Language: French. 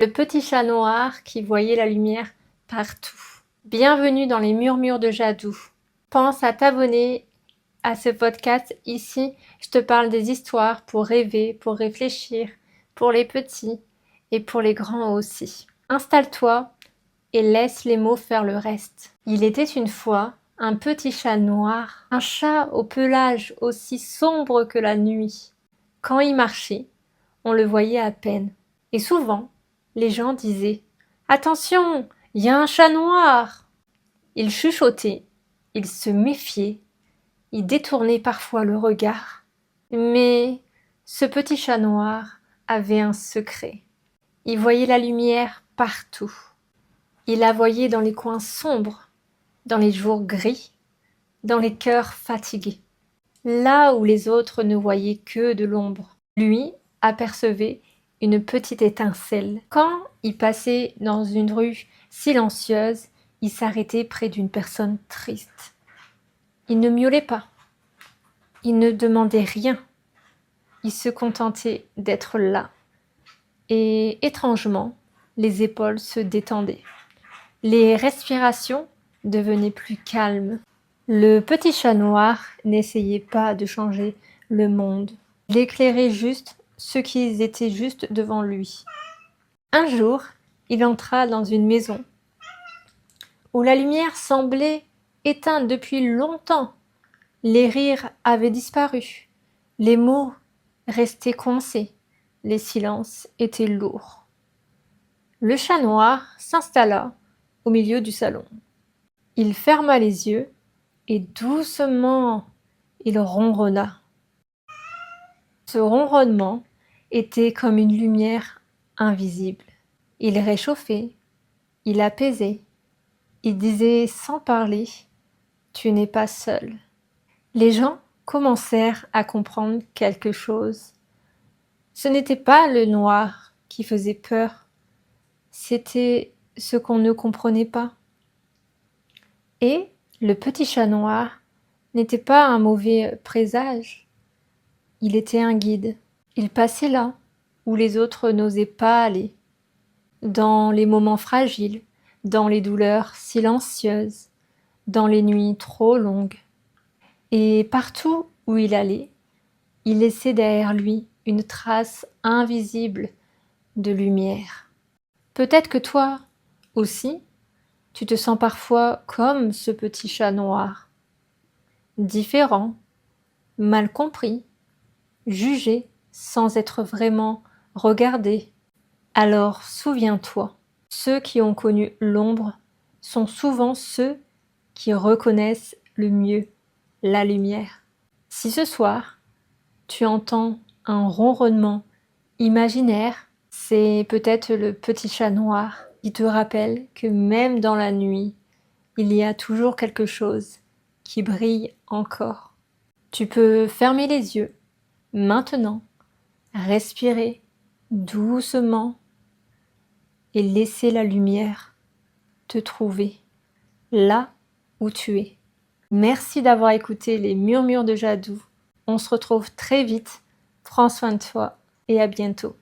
Le petit chat noir qui voyait la lumière partout. Bienvenue dans les murmures de Jadou. Pense à t'abonner à ce podcast. Ici, je te parle des histoires pour rêver, pour réfléchir, pour les petits et pour les grands aussi. Installe-toi et laisse les mots faire le reste. Il était une fois un petit chat noir, un chat au pelage aussi sombre que la nuit. Quand il marchait, on le voyait à peine. Et souvent, les gens disaient « Attention, il y a un chat noir !» Il chuchotait, il se méfiait, il détournait parfois le regard. Mais ce petit chat noir avait un secret. Il voyait la lumière partout. Il la voyait dans les coins sombres, dans les jours gris, dans les cœurs fatigués. Là où les autres ne voyaient que de l'ombre, lui apercevait une petite étincelle. Quand il passait dans une rue silencieuse, il s'arrêtait près d'une personne triste. Il ne miaulait pas. Il ne demandait rien. Il se contentait d'être là. Et étrangement, les épaules se détendaient. Les respirations devenaient plus calmes. Le petit chat noir n'essayait pas de changer le monde. Il éclairait juste ceux qui étaient juste devant lui. Un jour, il entra dans une maison où la lumière semblait éteinte depuis longtemps. Les rires avaient disparu. Les mots restaient coincés. Les silences étaient lourds. Le chat noir s'installa au milieu du salon. Il ferma les yeux et doucement, il ronronna. Ce ronronnement était comme une lumière invisible. Il réchauffait, il apaisait, il disait sans parler « Tu n'es pas seul ». Les gens commencèrent à comprendre quelque chose. Ce n'était pas le noir qui faisait peur, c'était ce qu'on ne comprenait pas. Et le petit chat noir n'était pas un mauvais présage, il était un guide. Il passait là où les autres n'osaient pas aller, dans les moments fragiles, dans les douleurs silencieuses, dans les nuits trop longues. Et partout où il allait, il laissait derrière lui une trace invisible de lumière. Peut-être que toi aussi, tu te sens parfois comme ce petit chat noir, différent, mal compris, jugé sans être vraiment regardé. Alors souviens-toi, ceux qui ont connu l'ombre sont souvent ceux qui reconnaissent le mieux la lumière. Si ce soir, tu entends un ronronnement imaginaire, c'est peut-être le petit chat noir qui te rappelle que même dans la nuit, il y a toujours quelque chose qui brille encore. Tu peux fermer les yeux, maintenant, respirer doucement et laisser la lumière te trouver là où tu es. Merci d'avoir écouté les murmures de Jadou. On se retrouve très vite. Prends soin de toi et à bientôt.